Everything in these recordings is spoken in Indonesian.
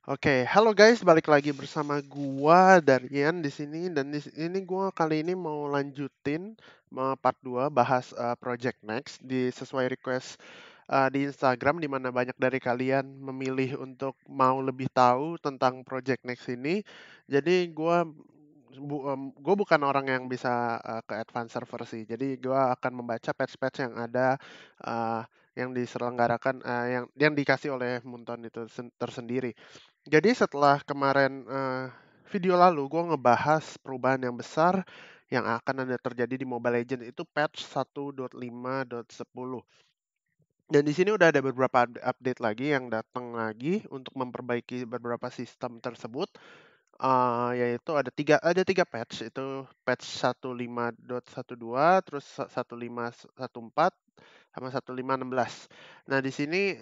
Oke, halo guys, balik lagi bersama gua Darian di sini dan di sini gua kali ini mau lanjutin part 2 bahas Project Next sesuai request di Instagram di mana banyak dari kalian memilih untuk mau lebih tahu tentang Project Next ini. Jadi gua bukan orang yang bisa ke advance server sih. Jadi gua akan membaca patch-patch yang ada uh, yang diselenggarakan yang dikasih oleh Munton itu tersendiri. Jadi setelah kemarin video lalu gue ngebahas perubahan yang besar yang akan ada terjadi di Mobile Legends itu patch 1.5.10. Dan di sini udah ada beberapa update lagi yang datang lagi untuk memperbaiki beberapa sistem tersebut. Yaitu ada tiga patch, itu patch 1.5.12, terus 1.5.14 sama 1.5.16. Nah, di sini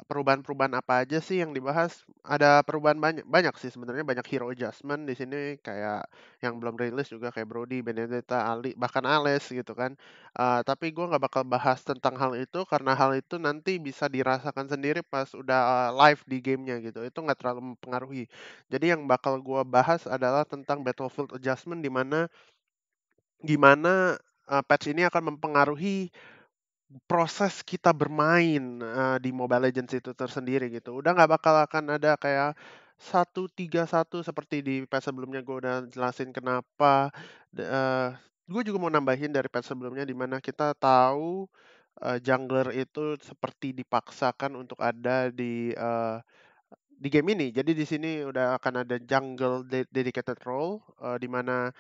perubahan-perubahan apa aja sih yang dibahas? Ada perubahan banyak banyak sih sebenarnya, banyak hero adjustment di sini kayak yang belum rilis juga kayak Brody, Benedetta, Ali, bahkan Ales gitu kan. Tapi gue nggak bakal bahas tentang hal itu karena hal itu nanti bisa dirasakan sendiri pas udah live di gamenya gitu. Itu nggak terlalu mempengaruhi. Jadi yang bakal gue bahas adalah tentang Battlefield Adjustment, di mana gimana patch ini akan mempengaruhi proses kita bermain di Mobile Legends itu tersendiri gitu. Udah nggak bakal akan ada kayak 1-3-1 seperti di patch sebelumnya. Gue udah jelasin kenapa. Gue juga mau nambahin dari patch sebelumnya di mana kita tahu jungler itu seperti dipaksakan untuk ada di game ini. Jadi di sini udah akan ada jungle dedicated role, di mana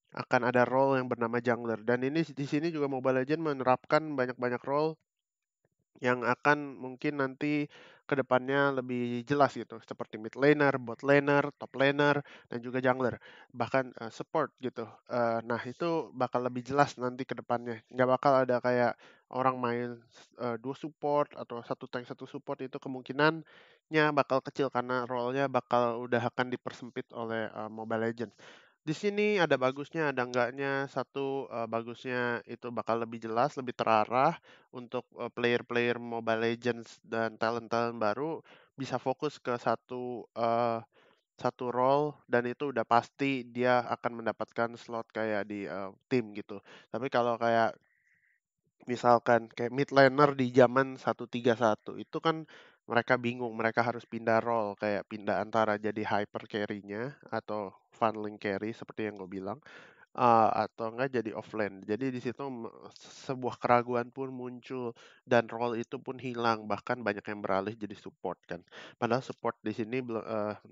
akan ada role yang bernama jungler. Dan ini di sini juga Mobile Legends menerapkan banyak-banyak role yang akan mungkin nanti ke depannya lebih jelas gitu, seperti mid laner, bot laner, top laner, dan juga jungler, bahkan support gitu. Nah, itu bakal lebih jelas nanti ke depannya. Nggak bakal ada kayak orang main dua support atau satu tank satu support, itu kemungkinannya bakal kecil karena role-nya bakal udah akan dipersempit oleh Mobile Legends. Di sini ada bagusnya, ada enggaknya. Satu, bagusnya itu bakal lebih jelas, lebih terarah untuk player-player Mobile Legends dan talent-talent baru bisa fokus ke satu role, dan itu udah pasti dia akan mendapatkan slot kayak di tim gitu. Tapi kalau kayak misalkan kayak mid laner di zaman 1.3.1 itu kan mereka bingung, mereka harus pindah role, kayak pindah antara jadi hyper carry-nya atau funneling carry seperti yang gue bilang, atau enggak jadi offlane. Jadi di situ sebuah keraguan pun muncul dan role itu pun hilang, bahkan banyak yang beralih jadi support kan. Padahal support di sini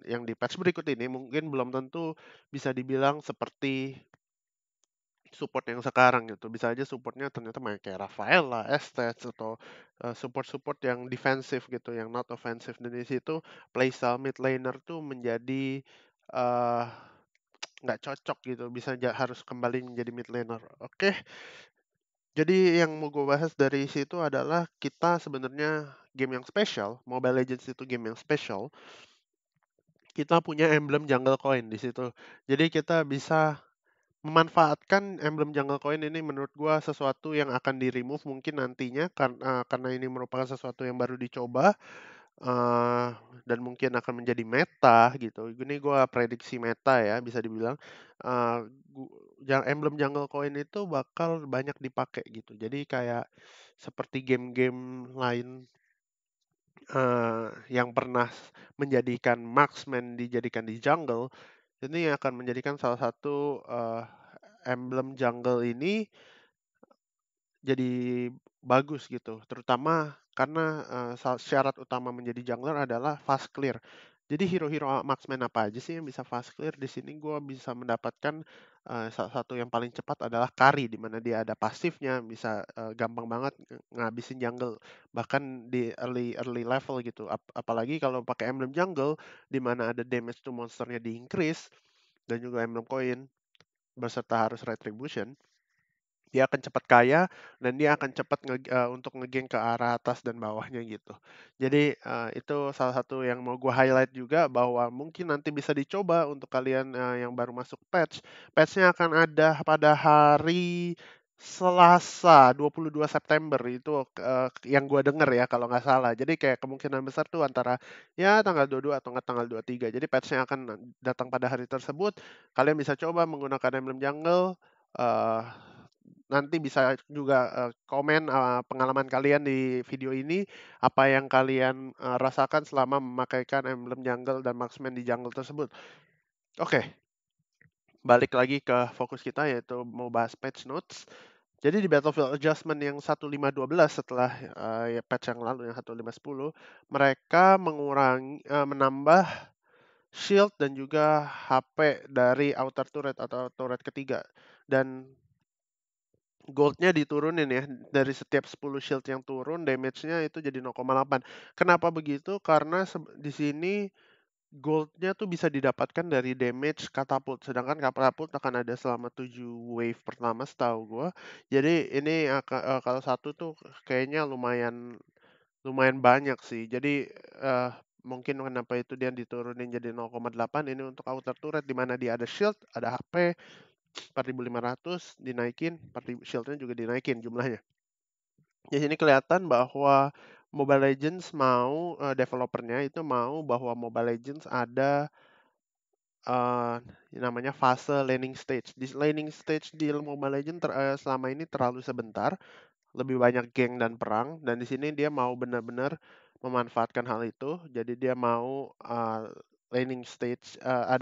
yang di patch berikut ini mungkin belum tentu bisa dibilang seperti support yang sekarang gitu. Bisa aja supportnya ternyata main kayak Rafaela, Estes, atau support-support yang defensif gitu, yang not offensive. Dan di situ playstyle mid laner tuh menjadi eh, nggak cocok gitu, bisa harus kembali menjadi mid laner. Oke, jadi yang mau gue bahas dari situ adalah kita sebenarnya game yang spesial, Mobile Legends itu game yang spesial. Kita punya emblem jungle coin di situ. Jadi kita bisa memanfaatkan emblem jungle coin ini. Menurut gua sesuatu yang akan di-remove mungkin nantinya karena ini merupakan sesuatu yang baru dicoba, eee, dan mungkin akan menjadi meta gitu. Ini gua prediksi meta ya bisa dibilang, eee, gu emblem jungle coin itu bakal banyak dipakai gitu. Jadi kayak seperti game-game lain yang pernah menjadikan marksman dijadikan di jungle, ini akan menjadikan salah satu emblem jungle ini jadi bagus gitu, terutama karena syarat utama menjadi jungler adalah fast clear. Jadi hero-hero marksman apa aja sih yang bisa fast clear? Di sini gue bisa mendapatkan salah satu yang paling cepat adalah Kari, di mana dia ada pasifnya, bisa gampang banget ngabisin jungle, bahkan di early early level gitu. Apalagi kalau pakai emblem jungle, di mana ada damage to monsternya di increase, dan juga emblem coin beserta harus retribution, dia akan cepat kaya dan dia akan cepat untuk ngegeng ke arah atas dan bawahnya gitu. Jadi itu salah satu yang mau gue highlight juga, bahwa mungkin nanti bisa dicoba untuk kalian yang baru masuk patch. Patchnya akan ada pada hari Selasa 22 September itu yang gua denger ya kalau nggak salah. Jadi kayak kemungkinan besar tuh antara ya tanggal 22 atau nggak tanggal 23. Jadi patch-nya akan datang pada hari tersebut. Kalian bisa coba menggunakan Emblem Jungle. eh, Nanti bisa juga komen pengalaman kalian di video ini, apa yang kalian rasakan selama memakaikan Emblem Jungle dan Marksman di jungle tersebut. Oke, balik lagi ke fokus kita yaitu mau bahas patch notes. Jadi di Battlefield Adjustment yang 1512 setelah ya patch yang lalu yang 1510, mereka menambah shield dan juga HP dari outer turret atau turret ketiga. Dan goldnya diturunin ya, dari setiap 10 shield yang turun damage-nya itu jadi 0,8. Kenapa begitu? Karena di sini goldnya tuh bisa didapatkan dari damage katapult, sedangkan katapult akan ada selama 7 wave pertama setahu gua. Jadi ini kalau satu tuh kayaknya lumayan lumayan banyak sih. Jadi mungkin kenapa itu dia diturunin jadi 0,8 ini untuk outer turret di mana dia ada shield, ada HP 4.500 dinaikin, 4.000 shieldnya juga dinaikin jumlahnya. Di sini kelihatan bahwa Mobile Legends mau developernya itu mau bahwa Mobile Legends ada eee, namanya fase laning stage. Di laning stage di Mobile Legends selama ini terlalu sebentar, lebih banyak geng dan perang, dan di sini dia mau benar-benar memanfaatkan hal itu. Jadi dia mau ada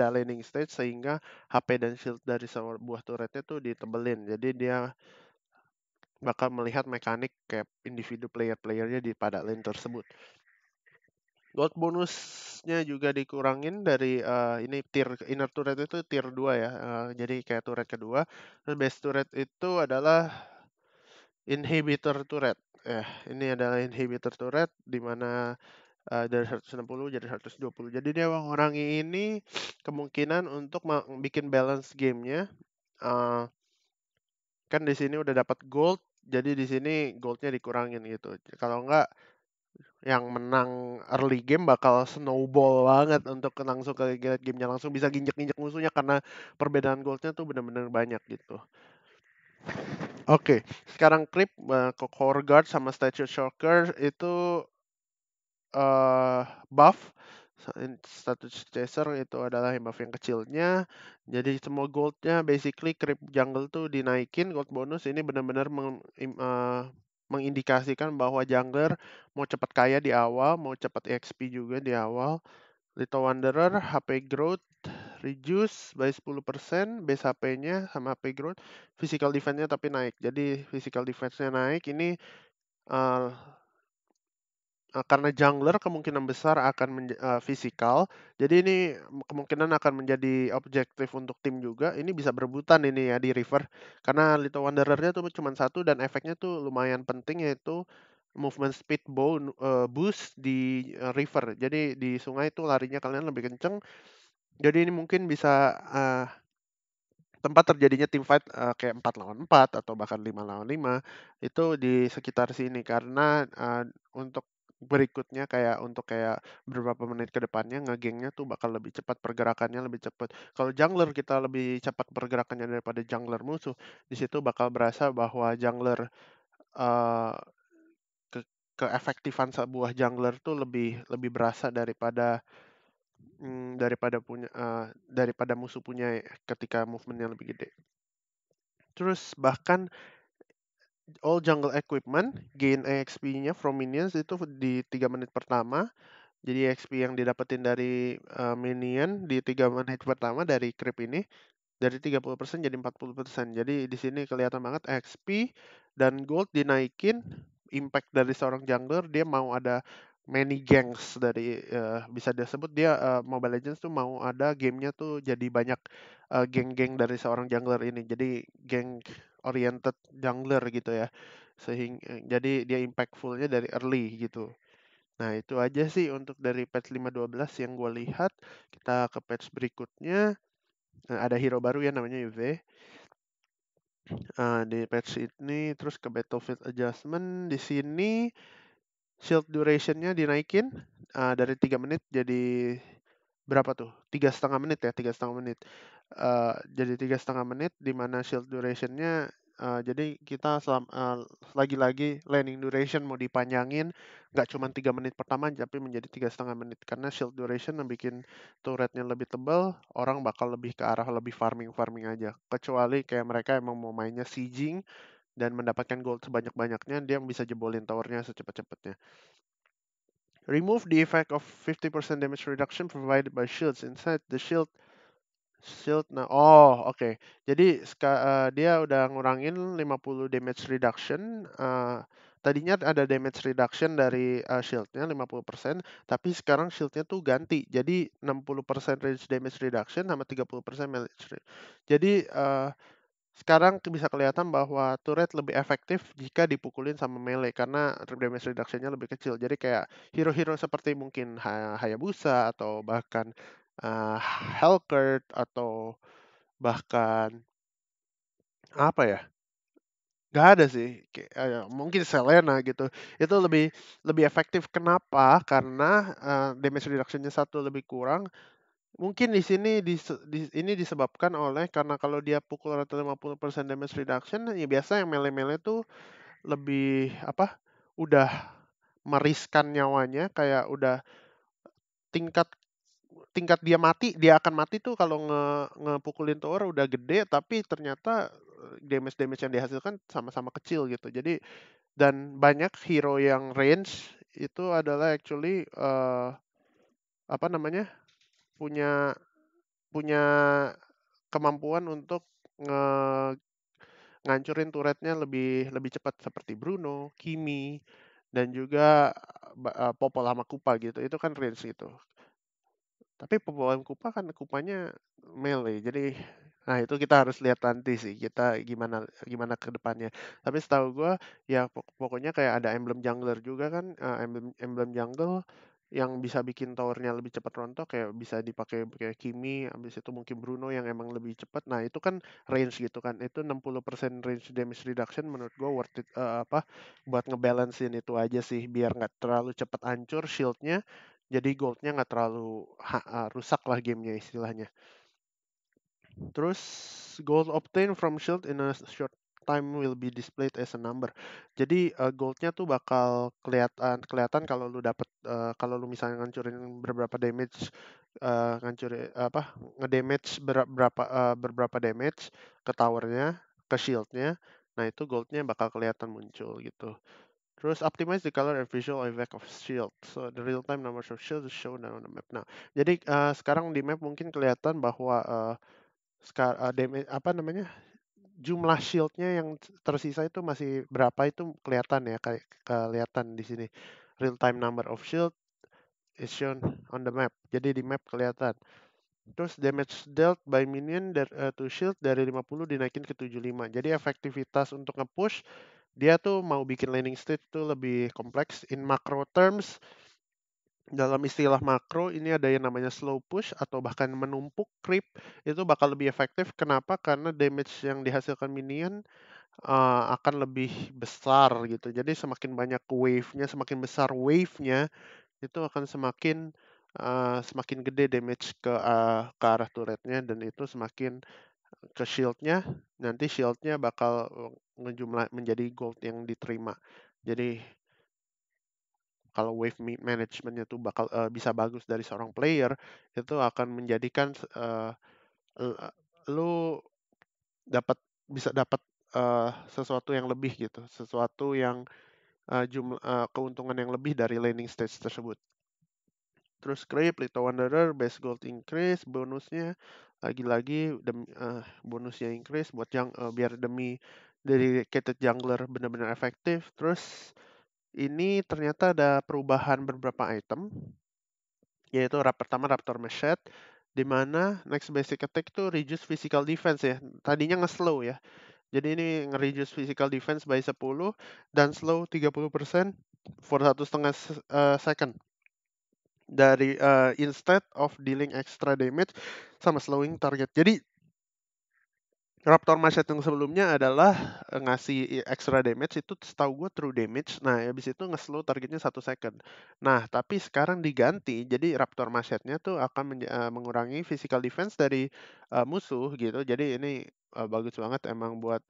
laning stage sehingga HP dan shield dari sebuah turretnya tuh ditebelin. Jadi dia bakal melihat mekanik kayak individu player-playernya di pada lane tersebut. Gold bonusnya juga dikurangin dari ini tier inner turret itu tier 2 ya. Jadi kayak turret kedua. Terus base turret itu adalah inhibitor turret. Ini adalah inhibitor turret di mana dari 160 jadi 120. Jadi dia mengurangi ini kemungkinan untuk bikin balance gamenya. Eh, kan di sini udah dapat gold, jadi di sini goldnya dikurangin gitu. Kalau enggak yang menang early game bakal snowball banget untuk langsung ke late gamenya langsung bisa ginjek-ginjek musuhnya karena perbedaan goldnya tuh bener-bener banyak gitu. Oke, sekarang creep ke core guard sama statue shocker itu buff. Status chaser itu adalah buff yang kecilnya. Jadi semua goldnya basically creep jungle tuh dinaikin. Gold bonus ini benar-benar mengindikasikan bahwa jungler mau cepat kaya di awal, mau cepat EXP juga di awal. Little Wanderer, HP growth reduce by 10%, base HP-nya sama HP growth, physical defense-nya tapi naik. Jadi physical defense-nya naik ini uh, karena jungler kemungkinan besar akan fisikal, jadi ini kemungkinan akan menjadi objektif untuk tim juga. Ini bisa berebutan ini ya di river, karena Little Wanderer-nya tuh cuma satu dan efeknya tuh lumayan penting yaitu movement speed boost di river. Jadi di sungai itu larinya kalian lebih kenceng. Jadi ini mungkin bisa tempat terjadinya team fight kayak 4 lawan 4 atau bahkan 5 lawan 5 itu di sekitar sini karena untuk berikutnya kayak untuk kayak beberapa menit ke depannya ngegengnya tuh bakal lebih cepat pergerakannya lebih cepat. Kalau jungler kita lebih cepat pergerakannya daripada jungler musuh, di situ bakal berasa bahwa jungler uh, ke keefektifan sebuah jungler tuh lebih lebih berasa daripada musuh punya ketika movementnya lebih gede. Terus bahkan all jungle equipment gain EXP-nya from minions itu di 3 menit pertama. Jadi EXP yang didapetin dari minion di 3 menit pertama dari creep ini dari 30% jadi 40%. Jadi di sini kelihatan banget XP dan gold dinaikin, impact dari seorang jungler dia mau ada many gangs dari bisa disebut dia Mobile Legends tuh mau ada gamenya tuh jadi banyak geng-geng dari seorang jungler ini. Jadi geng oriented jungler gitu ya. Sehingga jadi dia impactfulnya dari early gitu. Nah, itu aja sih untuk dari patch 5.12 yang gue lihat. Kita ke patch berikutnya. Ada hero baru ya namanya UV. Di patch ini terus ke Battlefield Adjustment di sini shield duration-nya dinaikin dari 3 menit jadi berapa tuh? 3,5 menit ya, 3,5 menit. Jadi 3,5 menit di mana shield duration-nya Jadi kita lagi-lagi laning duration mau dipanjangin, nggak cuma 3 menit pertama, tapi menjadi 3,5 menit. Karena shield duration yang bikin turretnya lebih tebal, orang bakal lebih ke arah lebih farming-farming aja. Kecuali kayak mereka emang mau mainnya sieging dan mendapatkan gold sebanyak-banyaknya, dia bisa jebolin towernya secepat-cepatnya. Remove the effect of 50% damage reduction provided by shields. Inside the shield, nah, oh, oke. Jadi dia udah ngurangin 50 damage reduction. Tadinya ada damage reduction dari shieldnya 50%, tapi sekarang shieldnya tuh ganti. Jadi 60% range damage reduction sama 30% melee. Jadi sekarang bisa kelihatan bahwa turret lebih efektif jika dipukulin sama melee karena damage reduction-nya lebih kecil. Jadi kayak hero-hero seperti mungkin Hayabusa atau bahkan uh, Helcurt atau bahkan apa ya? Gak ada sih. Mungkin Selena gitu. Itu lebih lebih efektif. Kenapa? Karena damage reduction-nya satu lebih kurang. Mungkin di sini ini disebabkan oleh karena kalau dia pukul rata 50% damage reduction, ya biasa yang melee-melee tuh lebih apa? Udah meriskan nyawanya, kayak udah tingkat tingkat dia akan mati tuh kalau ngepukulin tower udah gede, tapi ternyata damage-damage yang dihasilkan sama-sama kecil gitu. Jadi dan banyak hero yang range itu adalah actually apa namanya? punya punya kemampuan untuk nge ngancurin turretnya lebih lebih cepat seperti Bruno, Kimi, dan juga Popol sama Kupa gitu. Itu kan range gitu. Tapi pembawaan Kupa kan Kupanya melee. Jadi nah itu kita harus lihat nanti sih kita gimana gimana ke depannya. Tapi setahu gua ya pokoknya kayak ada emblem jungler juga kan, emblem emblem jungle yang bisa bikin towernya lebih cepat rontok, kayak bisa dipakai kayak Kimi, habis itu mungkin Bruno yang emang lebih cepat. Nah, itu kan range gitu kan. Itu 60% range damage reduction menurut gua worth it, apa buat ngebalancein itu aja sih biar nggak terlalu cepat hancur shieldnya, jadi goldnya nggak terlalu rusak lah gamenya istilahnya. Terus gold obtained from shield in a short time will be displayed as a number. Jadi goldnya tuh bakal kelihatan kelihatan kalau lu dapet kalau lu misalnya ngancurin beberapa damage, ngancurin apa ngedamage beberapa damage ke towernya, ke shieldnya. Nah itu goldnya bakal kelihatan muncul gitu. Terus optimize the color and visual effect of shield. So the real time numbers of shield is shown on the map. Nah, jadi sekarang di map mungkin kelihatan bahwa apa namanya, jumlah shieldnya yang tersisa itu masih berapa, itu kelihatan ya, kayak kelihatan di sini. Real time number of shield is shown on the map. Jadi di map kelihatan. Terus damage dealt by minion to shield dari 50 dinaikin ke 75. Jadi efektivitas untuk nge-push dia tuh mau bikin landing state tuh lebih kompleks. In macro terms, dalam istilah makro ini ada yang namanya slow push atau bahkan menumpuk creep, itu bakal lebih efektif. Kenapa? Karena damage yang dihasilkan minion akan lebih besar gitu. Jadi semakin banyak wave-nya, semakin besar wave-nya, itu akan semakin gede damage ke arah turretnya, dan itu semakin ke shieldnya, nanti shieldnya bakal ngejumlah menjadi gold yang diterima. Jadi kalau wave managementnya tuh bakal bisa bagus dari seorang player, itu akan menjadikan lu dapat bisa dapat sesuatu yang lebih gitu, sesuatu yang keuntungan yang lebih dari landing stage tersebut. Terus creep, Little Wanderer, base gold increase, bonusnya lagi-lagi bonusnya increase buat biar demi dedicated jungler benar-benar efektif. Terus ini ternyata ada perubahan beberapa item, yaitu pertama Raptor Machete, di mana next basic attack itu reduce physical defense ya. Tadinya nge-slow ya. Jadi ini nge-reduce physical defense by 10 dan slow 30% for 1,5 second. Dari instead of dealing extra damage sama slowing target. Jadi Raptor Machete yang sebelumnya adalah ngasih extra damage, itu setahu gue true damage. Nah, habis itu nge-slow targetnya 1 second. Nah, tapi sekarang diganti, jadi Raptor Machete-nya tuh akan mengurangi physical defense dari musuh gitu. Jadi ini bagus banget emang buat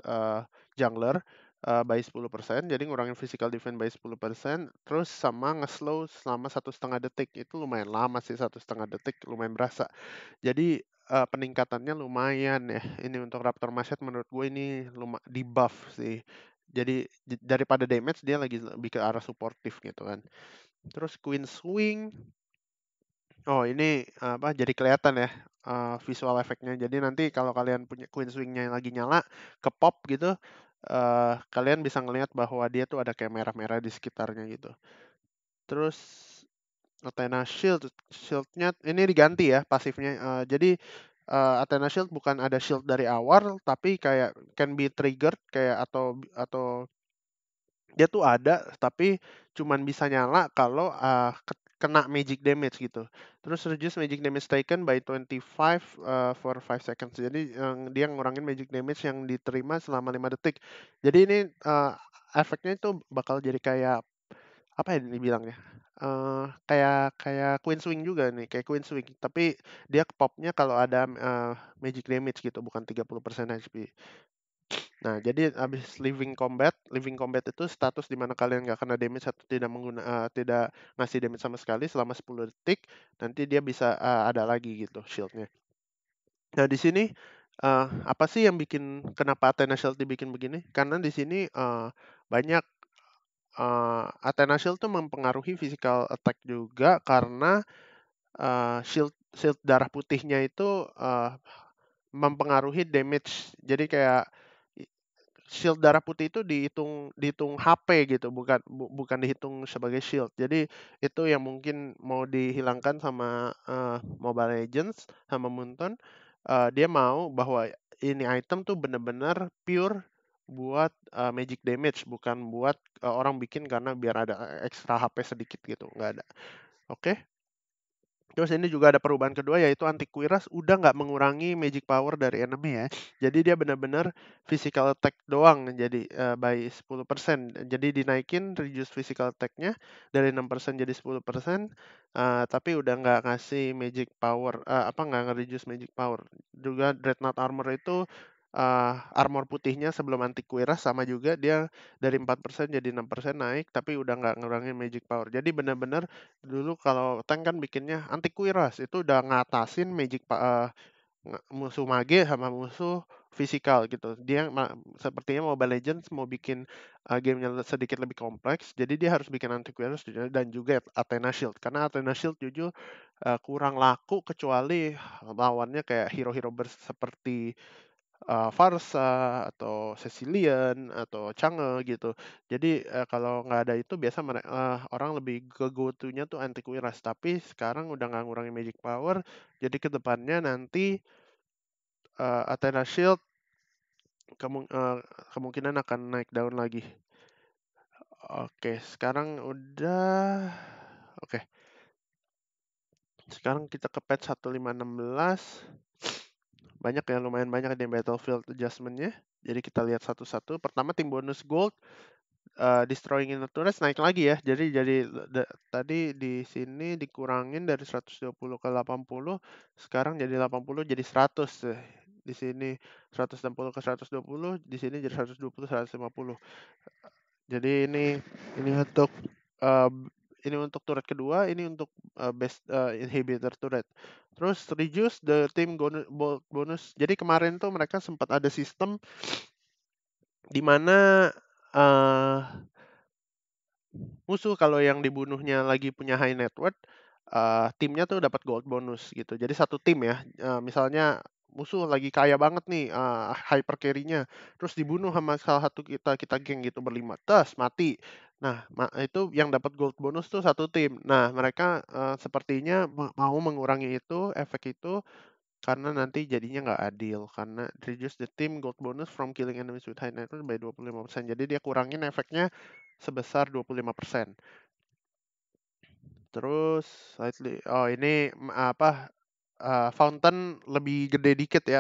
jungler, by 10%, jadi ngurangin physical defense by 10%, terus sama nge-slow selama 1,5 detik. Itu lumayan lama sih, 1,5 detik, lumayan berasa. Jadi peningkatannya lumayan ya. Ini untuk Raptor Machete menurut gue ini di-buff sih. Jadi daripada damage dia lagi lebih ke arah suportif gitu kan. Terus Queen Swing, oh ini apa jadi kelihatan ya visual efeknya. Jadi nanti kalau kalian punya Queen Swing-nya yang lagi nyala ke pop gitu, kalian bisa ngelihat bahwa dia tuh ada kayak merah-merah di sekitarnya gitu. Terus Athena Shield, shieldnya ini diganti ya pasifnya. Jadi Athena Shield bukan ada shield dari awal, tapi kayak can be triggered kayak atau dia tuh ada tapi cuman bisa nyala kalau kena magic damage gitu. Terus reduce magic damage taken by 25 for 5 seconds. Jadi dia ngurangin magic damage yang diterima selama 5 detik. Jadi ini efeknya itu bakal jadi kayak apa ya dibilangnya? Kayak kayak Queen Swing juga nih, kayak Queen Swing, tapi dia popnya kalau ada magic damage gitu, bukan 30% HP. Nah, jadi abis living combat itu status di mana kalian nggak kena damage atau tidak ngasih damage sama sekali selama 10 detik, nanti dia bisa ada lagi gitu shieldnya. Nah, di sini apa sih yang bikin kenapa Athena Shield dibikin begini? Karena di sini banyak Athena Shield tuh mempengaruhi physical attack juga karena shield shield darah putihnya itu mempengaruhi damage. Jadi kayak shield darah putih itu dihitung dihitung HP gitu, bukan dihitung sebagai shield. Jadi itu yang mungkin mau dihilangkan sama Mobile Legends sama Moonton. Dia mau bahwa ini item tuh bener-bener pure buat magic damage, bukan buat orang bikin karena biar ada ekstra HP sedikit gitu, nggak ada. Oke. Terus ini juga ada perubahan kedua yaitu anti-Cuirass udah nggak mengurangi magic power dari enemy ya. Jadi dia benar-benar physical attack doang jadi by 10%. Jadi dinaikin reduce physical attack-nya dari 6% jadi 10%, tapi udah nggak ngasih magic power, apa nggak nge-reduce magic power. Juga Dreadnought Armor itu armor putihnya sebelum anti-Cuirass sama juga dia dari 4% jadi 6% naik tapi udah nggak ngurangin magic power. Jadi benar-benar dulu kalau tank kan bikinnya anti kuiras itu udah ngatasin musuh mage sama musuh fisikal gitu. Dia sepertinya Mobile Legends mau bikin gamenya sedikit lebih kompleks, jadi dia harus bikin anti kuiras dan juga Athena Shield. Karena Athena Shield jujur kurang laku kecuali lawannya kayak hero-hero seperti Varsa atau Cecilian atau Chang'e gitu. Jadi kalau nggak ada itu biasa orang lebih ke go to-nya tuh anti-Cuirass, tapi sekarang udah nggak ngurangin magic power, jadi ke depannya nanti Athena Shield kemungkinan akan naik daun lagi. Oke, sekarang udah oke. Sekarang kita ke patch 1516. Banyak ya, lumayan banyak di Battlefield adjustment-nya. Jadi kita lihat satu-satu. Pertama tim bonus gold, destroying inner turrets naik lagi ya. Jadi tadi di sini dikurangin dari 120 ke 80, sekarang jadi 80 jadi 100 deh. Di sini 160 ke 120, di sini jadi 120 150. Jadi ini untuk uh, ini untuk turret kedua, ini untuk best inhibitor turret. Terus reduce the team bonus. Jadi kemarin tuh mereka sempat ada sistem di mana musuh kalau yang dibunuhnya lagi punya high net worth, timnya tuh dapat gold bonus gitu. Jadi satu tim ya, misalnya musuh lagi kaya banget nih, hyper carry-nya, terus dibunuh sama salah satu kita kita geng gitu berlima, tas mati. Nah, itu yang dapat gold bonus tuh satu tim. Nah, mereka sepertinya mau mengurangi itu, efek itu, karena nanti jadinya nggak adil. Karena reduce the team gold bonus from killing enemies with high net worth by 25%. Jadi dia kurangin efeknya sebesar 25%. Terus oh ini apa fountain lebih gede dikit ya,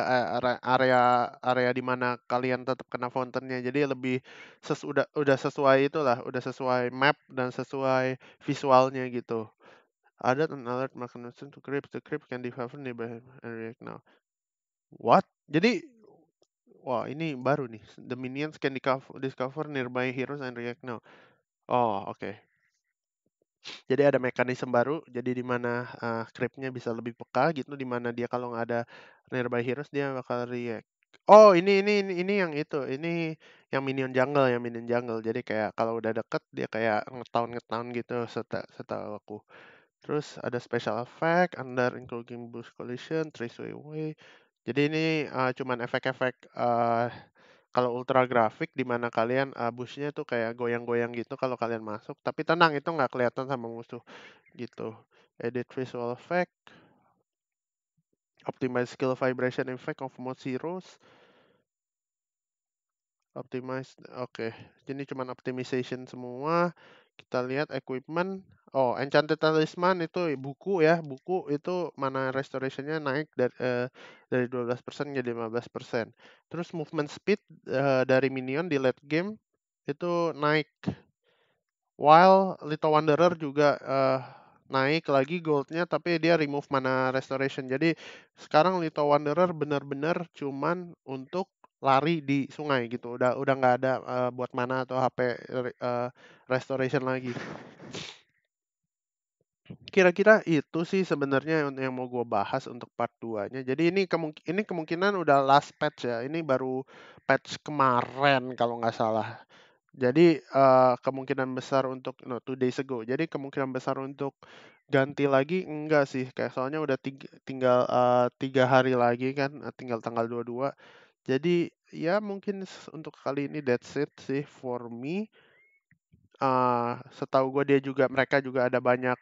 area area di mana kalian tetap kena fountainnya. Jadi lebih udah sesuai itulah, udah sesuai map dan sesuai visualnya gitu. Added an alert mechanism to creep. The creep can devour nearby and react now. What? Jadi Wah, ini baru nih. The minions can discover nearby heroes and react now. Oh, oke. Jadi ada mekanisme baru, jadi di mana creepnya bisa lebih peka gitu, di mana dia kalau nggak ada nearby heroes dia bakal react. Oh, ini yang itu, ini yang minion jungle. Jadi kayak kalau udah deket dia kayak ngetown gitu setahu aku. Terus ada special effect, under including boost collision, trace away. Jadi ini cuman efek-efek kalau ultra grafik di mana kalian bush-nya tuh kayak goyang-goyang gitu kalau kalian masuk. Tapi tenang itu nggak kelihatan sama musuh gitu. Edit visual effect, optimize skill vibration effect of most heroes, optimize. Oke, ini cuman optimization semua. Kita lihat equipment. Oh, enchanted talisman itu buku ya, buku itu mana restorationnya naik dari 12% jadi 15%. Terus movement speed dari minion di late game itu naik. While Little Wanderer juga naik lagi goldnya, tapi dia remove mana restoration. Jadi sekarang Little Wanderer benar-benar cuman untuk lari di sungai gitu. Udah nggak ada buat mana atau HP restoration lagi. Kira-kira itu sih sebenarnya yang mau gue bahas untuk part 2-nya. Jadi ini kemungkinan udah last patch ya. Ini baru patch kemarin kalau nggak salah. Jadi kemungkinan besar untuk no 2 days ago. Jadi kemungkinan besar untuk ganti lagi enggak sih. Kayak soalnya udah tinggal 3 hari lagi kan, tinggal tanggal 22. Jadi ya mungkin untuk kali ini that's it sih for me. Setahu gue mereka juga ada banyak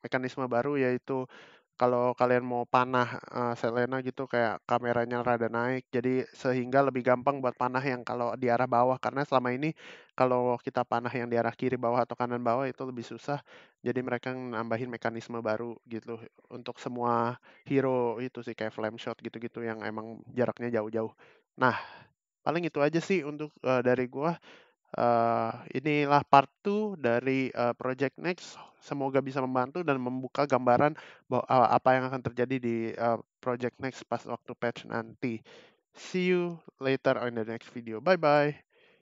mekanisme baru, yaitu kalau kalian mau panah Selena gitu kayak kameranya rada naik, jadi sehingga lebih gampang buat panah yang kalau di arah bawah, karena selama ini kalau kita panah yang di arah kiri bawah atau kanan bawah itu lebih susah. Jadi mereka nambahin mekanisme baru gitu untuk semua hero itu sih, kayak flame shot gitu-gitu yang emang jaraknya jauh-jauh. Nah, paling itu aja sih untuk dari gua. Inilah part 2 dari Project Next. Semoga bisa membantu dan membuka gambaran bahwa apa yang akan terjadi di Project Next pas waktu patch nanti. See you later on the next video. Bye bye.